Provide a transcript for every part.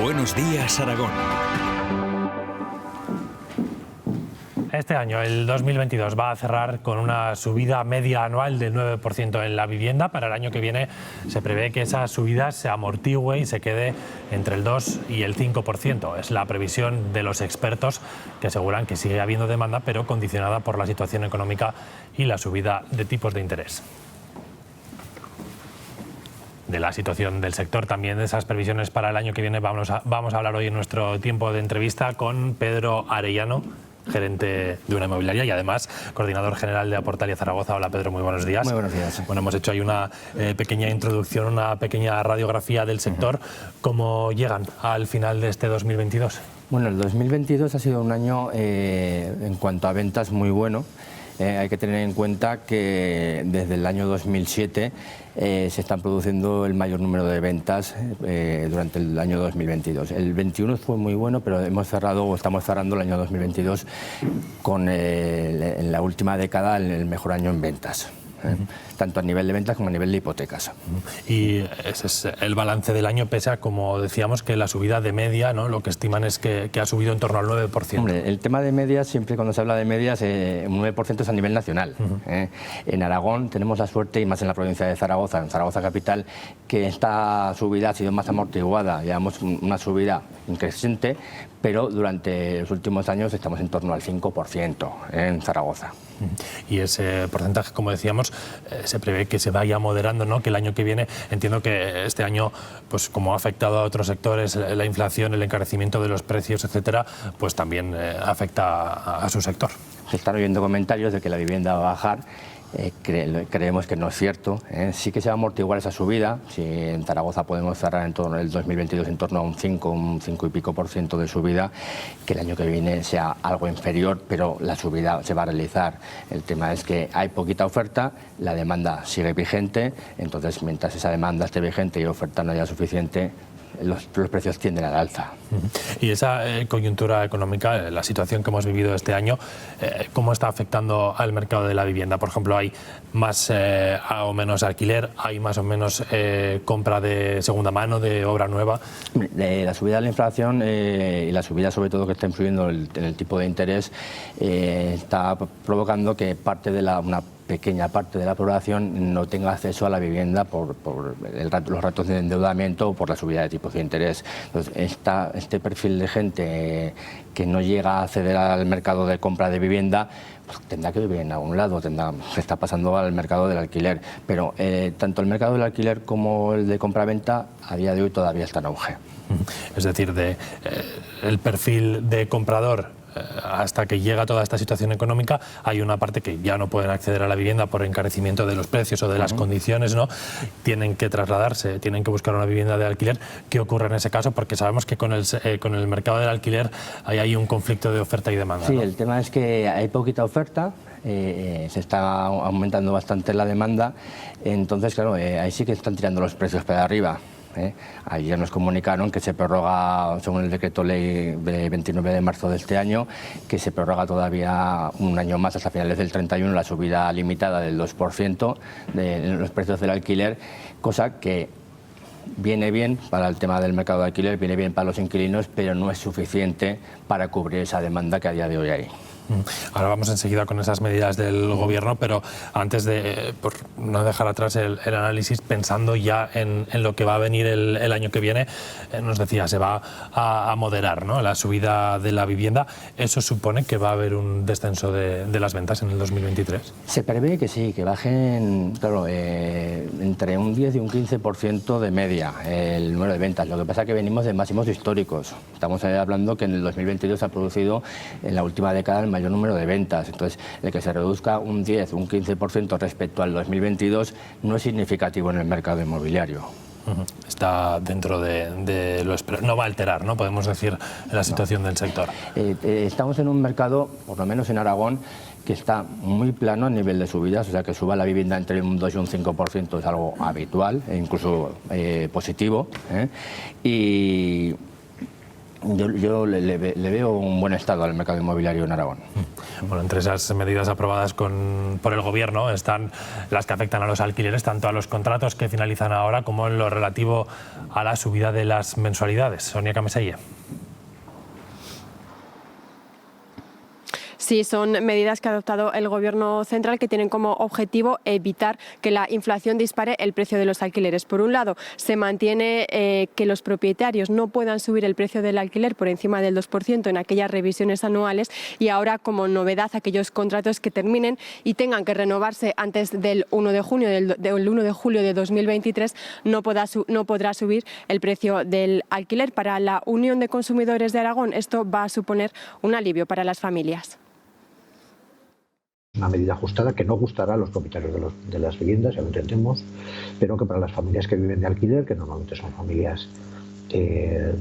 Buenos días, Aragón. Este año, el 2022, va a cerrar con una subida media anual del 9% en la vivienda. Para el año que viene se prevé que esa subida se amortigüe y se quede entre el 2 y el 5%. Es la previsión de los expertos, que aseguran que sigue habiendo demanda, pero condicionada por la situación económica y la subida de tipos de interés. De la situación del sector, también de esas previsiones para el año que viene, vamos a hablar hoy en nuestro tiempo de entrevista con Pedro Arellano, gerente de una inmobiliaria y además coordinador general de Aportalia Zaragoza. Hola Pedro, muy buenos días. Muy buenos días. Bueno, hemos hecho ahí una pequeña introducción, una pequeña radiografía del sector. ¿Cómo llegan al final de este 2022? Bueno, el 2022 ha sido un año en cuanto a ventas muy bueno. Hay que tener en cuenta que desde el año 2007 se están produciendo el mayor número de ventas durante el año 2022. El 21 fue muy bueno, pero estamos cerrando el año 2022 con en la última década el mejor año en ventas. Tanto a nivel de ventas como a nivel de hipotecas. Y ese es el balance del año, pese a, como decíamos, que la subida de media, ¿no? Lo que estiman es que ha subido en torno al 9%. Hombre, el tema de medias, siempre cuando se habla de medias, un 9% es a nivel nacional. En Aragón tenemos la suerte, y más en la provincia de Zaragoza, en Zaragoza capital, que esta subida ha sido más amortiguada. Llevamos una subida increciente, pero durante los últimos años estamos en torno al 5% en Zaragoza. Y ese porcentaje, como decíamos, se prevé que se vaya moderando, ¿no? Que el año que viene, entiendo que este año, pues como ha afectado a otros sectores, la inflación, el encarecimiento de los precios, etcétera, pues también afecta a su sector. Se están oyendo comentarios de que la vivienda va a bajar. Creemos que no es cierto. Sí que se va a amortiguar esa subida. Si en Zaragoza podemos cerrar en torno al 2022 en torno a un 5 y pico por ciento de subida, que el año que viene sea algo inferior, pero la subida se va a realizar. El tema es que hay poquita oferta, la demanda sigue vigente, entonces mientras esa demanda esté vigente y oferta no haya suficiente, los precios tienden al alza. Y esa coyuntura económica, la situación que hemos vivido este año, ¿cómo está afectando al mercado de la vivienda? Por ejemplo, ¿hay más o menos alquiler? ¿Hay más o menos compra de segunda mano, de obra nueva? La subida de la inflación y la subida sobre todo que está influyendo en el tipo de interés está provocando que una pequeña parte de la población no tenga acceso a la vivienda por los ratos de endeudamiento o por la subida de tipos de interés. Entonces, este perfil de gente que no llega a acceder al mercado de compra de vivienda, pues tendrá que vivir en algún lado, se está pasando al mercado del alquiler. Pero tanto el mercado del alquiler como el de compra-venta a día de hoy todavía está en auge. Es decir, el perfil de comprador, hasta que llega toda esta situación económica, hay una parte que ya no pueden acceder a la vivienda por encarecimiento de los precios o de las condiciones, ¿no? Tienen que trasladarse, tienen que buscar una vivienda de alquiler. ¿Qué ocurre en ese caso? Porque sabemos que con el mercado del alquiler hay un conflicto de oferta y demanda, Sí, ¿no? El tema es que hay poquita oferta, se está aumentando bastante la demanda, entonces claro, ahí sí que están tirando los precios para arriba. Ayer nos comunicaron que se prorroga, según el decreto ley de 29 de marzo de este año, que se prorroga todavía un año más hasta finales del 31 la subida limitada del 2% de los precios del alquiler, cosa que viene bien para el tema del mercado de alquiler, viene bien para los inquilinos, pero no es suficiente para cubrir esa demanda que a día de hoy hay. Ahora vamos enseguida con esas medidas del gobierno, pero antes de por no dejar atrás el análisis, pensando ya en lo que va a venir el año que viene, nos decía, se va a moderar, ¿no?, la subida de la vivienda. ¿Eso supone que va a haber un descenso de las ventas en el 2023? Se prevé que sí, que bajen, claro, entre un 10 y un 15% de media el número de ventas. Lo que pasa es que venimos de máximos históricos. Estamos hablando que en el 2022 se ha producido en la última década el mayor número de ventas. Entonces, el que se reduzca un 10 o un 15% respecto al 2022 no es significativo en el mercado inmobiliario. Está dentro de lo esperado. No va a alterar, ¿no?, podemos decir, la situación del sector. Estamos en un mercado, por lo menos en Aragón, que está muy plano a nivel de subidas, o sea que suba la vivienda entre un 2 y un 5% es algo habitual e incluso positivo. Y Yo le veo un buen estado al mercado inmobiliario en Aragón. Bueno, entre esas medidas aprobadas por el Gobierno están las que afectan a los alquileres, tanto a los contratos que finalizan ahora como en lo relativo a la subida de las mensualidades. Sonia Cameselle. Sí, son medidas que ha adoptado el Gobierno central que tienen como objetivo evitar que la inflación dispare el precio de los alquileres. Por un lado, se mantiene que los propietarios no puedan subir el precio del alquiler por encima del 2% en aquellas revisiones anuales, y ahora, como novedad, aquellos contratos que terminen y tengan que renovarse antes del 1 de junio del 1 de julio de 2023 no podrá subir el precio del alquiler. Para la Unión de Consumidores de Aragón esto va a suponer un alivio para las familias. Una medida ajustada que no gustará a los propietarios de las viviendas, ya lo entendemos, pero que para las familias que viven de alquiler, que normalmente son familias de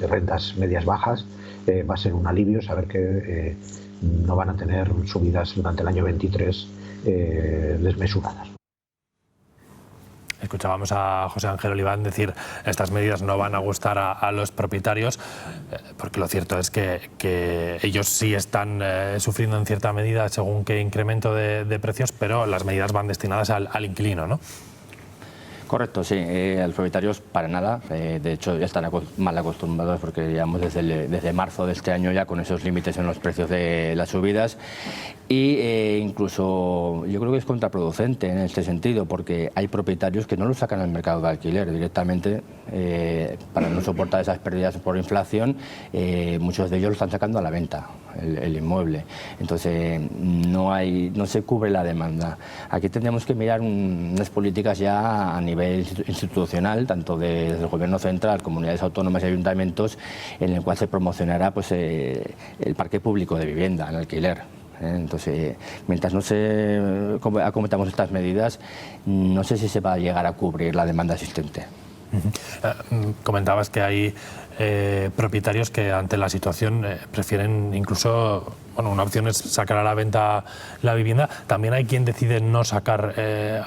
rentas medias bajas, va a ser un alivio saber que no van a tener subidas durante el año 23 desmesuradas. Escuchábamos a José Ángel Oliván decir estas medidas no van a gustar a los propietarios, porque lo cierto es que ellos sí están sufriendo en cierta medida según qué incremento de precios, pero las medidas van destinadas al inquilino, ¿no? Correcto, sí. A los propietarios para nada. De hecho, ya están mal acostumbrados porque llevamos desde marzo de este año ya con esos límites en los precios de las subidas. Y incluso yo creo que es contraproducente en este sentido, porque hay propietarios que no lo sacan al mercado de alquiler directamente para no soportar esas pérdidas por inflación. Muchos de ellos lo están sacando a la venta, el inmueble. Entonces no se cubre la demanda. Aquí tendríamos que mirar unas políticas ya a nivel institucional, tanto desde el Gobierno central, comunidades autónomas y ayuntamientos, en el cual se promocionará pues, el parque público de vivienda en alquiler. Entonces, mientras no se acometamos estas medidas, no sé si se va a llegar a cubrir la demanda existente. Comentabas que hay propietarios que ante la situación prefieren incluso, bueno, una opción es sacar a la venta la vivienda. También hay quien decide no sacar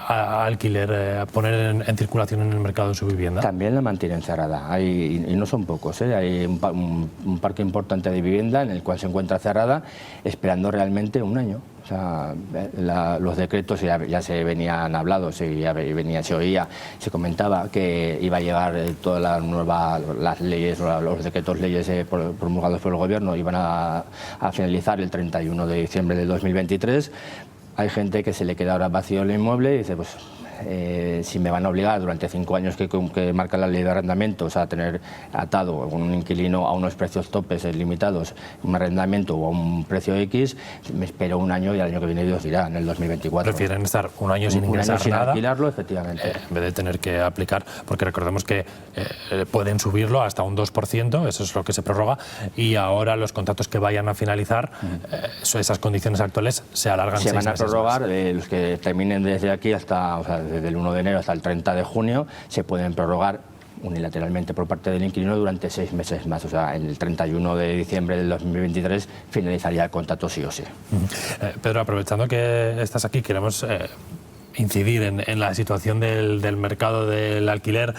a alquiler, poner en circulación en el mercado su vivienda. También la mantienen cerrada, y no son pocos, hay un parque importante de vivienda en el cual se encuentra cerrada esperando realmente un año. O sea, los decretos ya se venían hablados, se oía, se comentaba que iba a llegar todas las leyes, los decretos leyes promulgados por el Gobierno iban a finalizar el 31 de diciembre de 2023. Hay gente que se le queda ahora vacío el inmueble y dice, pues si me van a obligar durante 5 años que marca la ley de arrendamientos a tener atado un inquilino a unos precios topes limitados, un arrendamiento o a un precio X, me espero un año y al año que viene Dios dirá, en el 2024. Prefieren estar un año sin ingresar sin nada, alquilarlo, efectivamente. En vez de tener que aplicar, porque recordemos que pueden subirlo hasta un 2%, eso es lo que se prorroga, y ahora los contratos que vayan a finalizar, esas condiciones actuales se alargan 6 meses. Se van a prorrogar, los que terminen desde aquí hasta, desde el 1 de enero hasta el 30 de junio, se pueden prorrogar unilateralmente por parte del inquilino durante 6 meses más. O sea, el 31 de diciembre del 2023 finalizaría el contrato sí o sí. Pedro, aprovechando que estás aquí, queremos incidir en la situación del mercado del alquiler,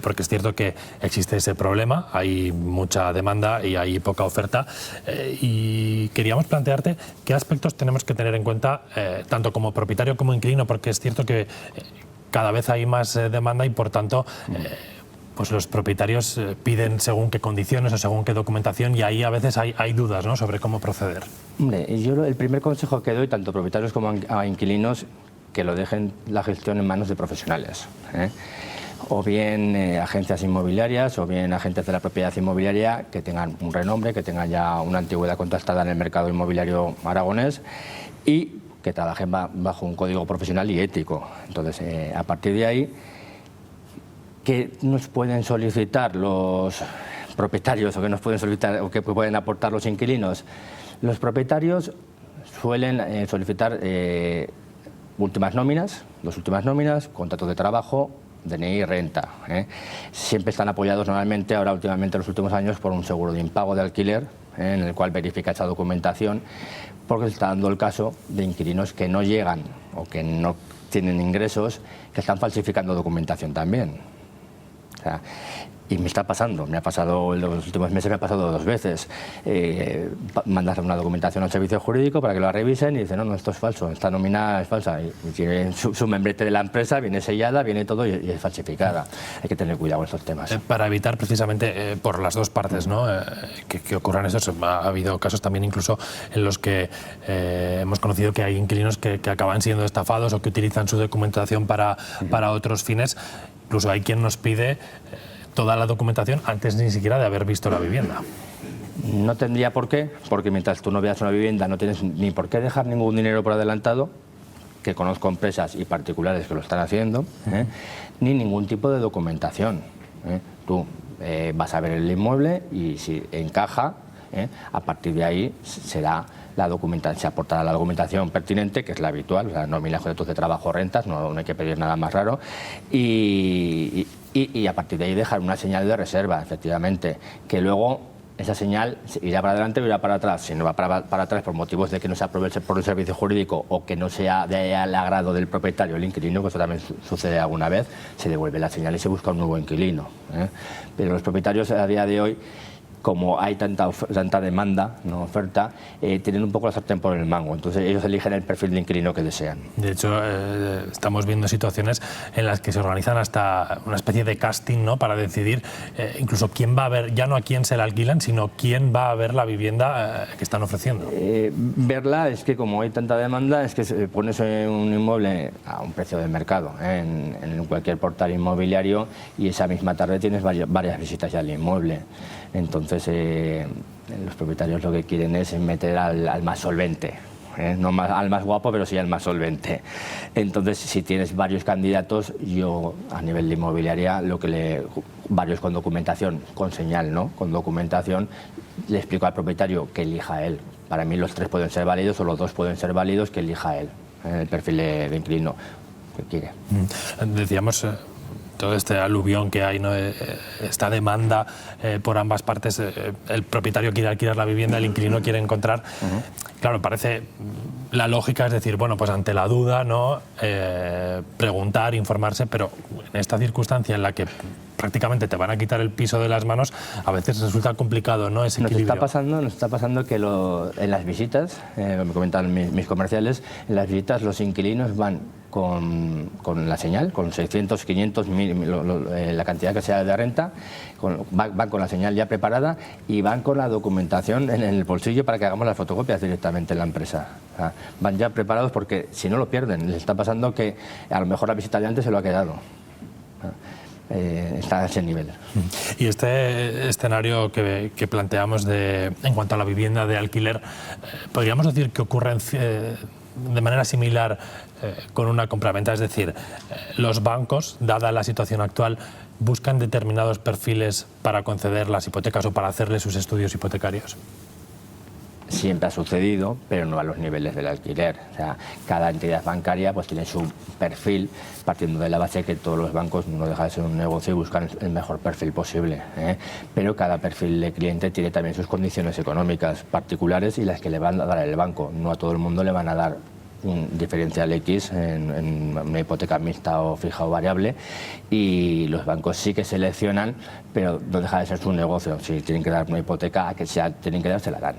porque es cierto que existe ese problema, hay mucha demanda y hay poca oferta, y queríamos plantearte qué aspectos tenemos que tener en cuenta, tanto como propietario como inquilino, porque es cierto que cada vez hay más demanda y por tanto pues los propietarios piden según qué condiciones o según qué documentación, y ahí a veces hay dudas, ¿no?, sobre cómo proceder. Hombre, yo el primer consejo que doy, tanto a propietarios como a inquilinos, que lo dejen la gestión en manos de profesionales, o bien agencias inmobiliarias o bien agentes de la propiedad inmobiliaria que tengan un renombre, que tengan ya una antigüedad contrastada en el mercado inmobiliario aragonés y que trabajen bajo un código profesional y ético. Entonces, a partir de ahí, ¿qué nos pueden solicitar los propietarios o qué nos pueden solicitar o qué pueden aportar los inquilinos? Los propietarios suelen solicitar últimas nóminas, contratos de trabajo, DNI y renta. Siempre están apoyados normalmente, ahora últimamente en los últimos años, por un seguro de impago de alquiler, en el cual verifica esa documentación, porque se está dando el caso de inquilinos que no llegan o que no tienen ingresos, que están falsificando documentación también. sea, y me está pasando, me ha pasado en los últimos meses, me ha pasado 2 veces. Mandas una documentación al servicio jurídico para que la revisen y dicen, no, esto es falso, esta nómina es falsa. Y tiene su membrete de la empresa, viene sellada, viene todo y es falsificada. Hay que tener cuidado con estos temas. Para evitar precisamente por las dos partes, ¿no? que ocurran estos, ha habido casos también incluso en los que hemos conocido que hay inquilinos que acaban siendo estafados o que utilizan su documentación para otros fines. Incluso hay quien nos pide toda la documentación antes ni siquiera de haber visto la vivienda. No tendría por qué, porque mientras tú no veas una vivienda no tienes ni por qué dejar ningún dinero por adelantado, que conozco empresas y particulares que lo están haciendo, ni ningún tipo de documentación. Tú vas a ver el inmueble y si encaja, a partir de ahí será la documentación, se aportará la documentación pertinente, que es la habitual, o sea, nóminas, contratos de trabajo, rentas, no hay que pedir nada más raro, y a partir de ahí dejar una señal de reserva, efectivamente, que luego esa señal irá para adelante o irá para atrás. Si no va para atrás por motivos de que no se aproveche por el servicio jurídico o que no sea del agrado del propietario, el inquilino, que eso también sucede alguna vez, se devuelve la señal y se busca un nuevo inquilino. Pero los propietarios a día de hoy, como hay tanta demanda, no oferta, tienen un poco la sartén por el mango. Entonces ellos eligen el perfil de inquilino que desean. De hecho, estamos viendo situaciones en las que se organizan hasta una especie de casting, ¿no? Para decidir incluso quién va a ver, ya no a quién se la alquilan, sino quién va a ver la vivienda que están ofreciendo. Verla es que como hay tanta demanda, es que pones un inmueble a un precio de mercado en cualquier portal inmobiliario y esa misma tarde tienes varias visitas ya al inmueble. Entonces los propietarios lo que quieren es meter al más solvente, no al más guapo, pero sí al más solvente. Entonces, si tienes varios candidatos, yo a nivel de inmobiliaria, varios con documentación, con señal, ¿no? Con documentación, le explico al propietario que elija él. Para mí los 3 pueden ser válidos o los 2 pueden ser válidos, que elija él, el perfil de inquilino que quiere. Decíamos todo este aluvión que hay, ¿no? Esta demanda por ambas partes, el propietario quiere alquilar la vivienda, el inquilino quiere encontrar. Claro, parece la lógica es decir, bueno, pues ante la duda, ¿no? Preguntar, informarse, pero en esta circunstancia en la que prácticamente te van a quitar el piso de las manos, a veces resulta complicado, ¿no? Ese equilibrio. Nos está pasando que en las visitas, me comentan mis comerciales, en las visitas los inquilinos van con la señal, con 600, 500, 1000, la cantidad que sea de renta, van con la señal ya preparada y van con la documentación en el bolsillo para que hagamos las fotocopias directamente en la empresa. O sea, van ya preparados porque si no lo pierden. Les está pasando que a lo mejor la visita de antes se lo ha quedado. Está a ese nivel. Y este escenario que planteamos en cuanto a la vivienda de alquiler, podríamos decir que ocurre de manera similar con una compraventa, es decir, los bancos, dada la situación actual, buscan determinados perfiles para conceder las hipotecas o para hacerle sus estudios hipotecarios. Siempre ha sucedido, pero no a los niveles del alquiler. O sea, cada entidad bancaria pues tiene su perfil, partiendo de la base que todos los bancos no dejan de ser un negocio y buscan el mejor perfil posible. Pero cada perfil de cliente tiene también sus condiciones económicas particulares y las que le van a dar el banco. No a todo el mundo le van a dar un diferencial X en una hipoteca mixta o fija o variable, y los bancos sí que seleccionan, pero no deja de ser su negocio. Si tienen que dar una hipoteca, a que sea tienen que dar, se la dan.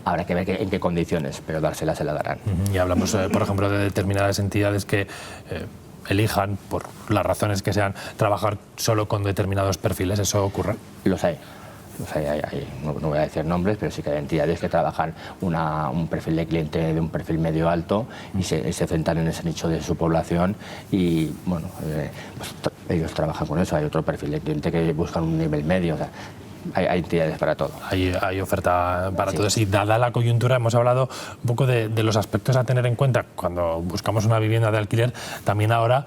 Habrá que ver en qué condiciones, pero dársela se la darán. Y hablamos, por ejemplo, de determinadas entidades que elijan, por las razones que sean, trabajar solo con determinados perfiles. ¿Eso ocurre? Los hay. No voy a decir nombres, pero sí que hay entidades que trabajan un perfil de cliente de un perfil medio alto y se centran en ese nicho de su población y bueno, pues ellos trabajan con eso. Hay otro perfil de cliente que buscan un nivel medio. O sea, hay entidades para todo. Hay oferta para todos. Y dada la coyuntura, hemos hablado un poco de los aspectos a tener en cuenta cuando buscamos una vivienda de alquiler. También ahora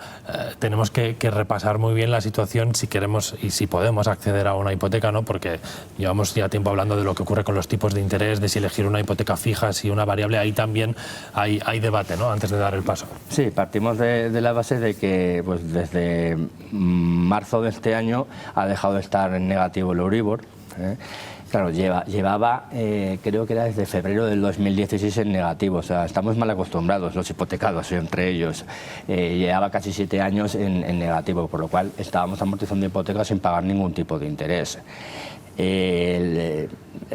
tenemos que repasar muy bien la situación si queremos y si podemos acceder a una hipoteca, ¿no? Porque llevamos ya tiempo hablando de lo que ocurre con los tipos de interés, de si elegir una hipoteca fija, si una variable. Ahí también hay debate, ¿no? Antes de dar el paso. Sí, partimos de la base de que pues desde marzo de este año ha dejado de estar en negativo el Euribor. Claro, llevaba, creo que era desde febrero del 2016 en negativo, o sea, estamos mal acostumbrados, los hipotecados entre ellos. Llevaba casi 7 años en negativo, por lo cual estábamos amortizando hipotecas sin pagar ningún tipo de interés.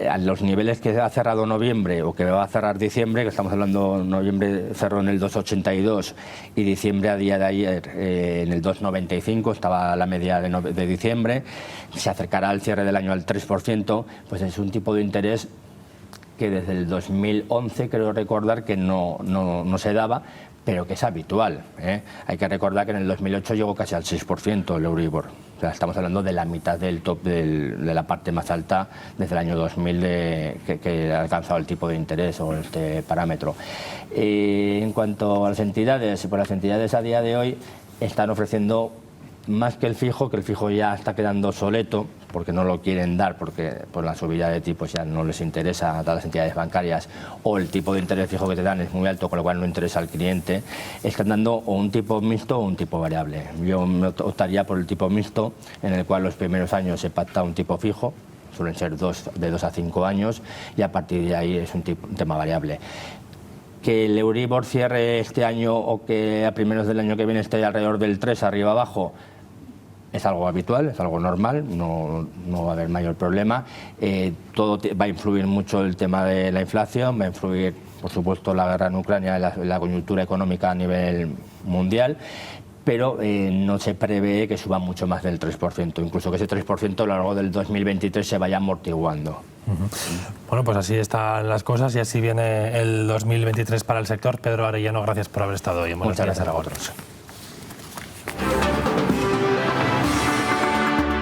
A los niveles que ha cerrado noviembre o que va a cerrar diciembre, que estamos hablando, noviembre cerró en el 2,82 y diciembre a día de ayer en el 2,95, estaba la media de diciembre, se acercará al cierre del año al 3%, pues es un tipo de interés que desde el 2011 creo recordar que no se daba, pero que es habitual, ¿eh? Hay que recordar que en el 2008 llegó casi al 6% el Euribor. O sea, estamos hablando de la mitad del top de la parte más alta desde el año 2000 que ha alcanzado el tipo de interés o este parámetro. En cuanto a las entidades, pues las entidades a día de hoy están ofreciendo más que el fijo ya está quedando obsoleto porque no lo quieren dar, porque por la subida de tipos ya no les interesa a todas las entidades bancarias, o el tipo de interés fijo que te dan es muy alto, con lo cual no interesa al cliente. Están dando o un tipo mixto o un tipo variable. Yo me optaría por el tipo mixto, en el cual los primeros años se pacta un tipo fijo, suelen ser de 2 a 5 años, y a partir de ahí es un tema variable. Que el Euribor cierre este año o que a primeros del año que viene esté alrededor del 3 arriba abajo es algo habitual, es algo normal, no va a haber mayor problema. Todo va a influir mucho el tema de la inflación, va a influir por supuesto la guerra en Ucrania, la coyuntura económica a nivel mundial, pero no se prevé que suba mucho más del 3%, incluso que ese 3% a lo largo del 2023 se vaya amortiguando. Bueno, pues así están las cosas y así viene el 2023 para el sector. Pedro Arellano, gracias por haber estado hoy en Buenos Días, Muchas gracias a vosotros.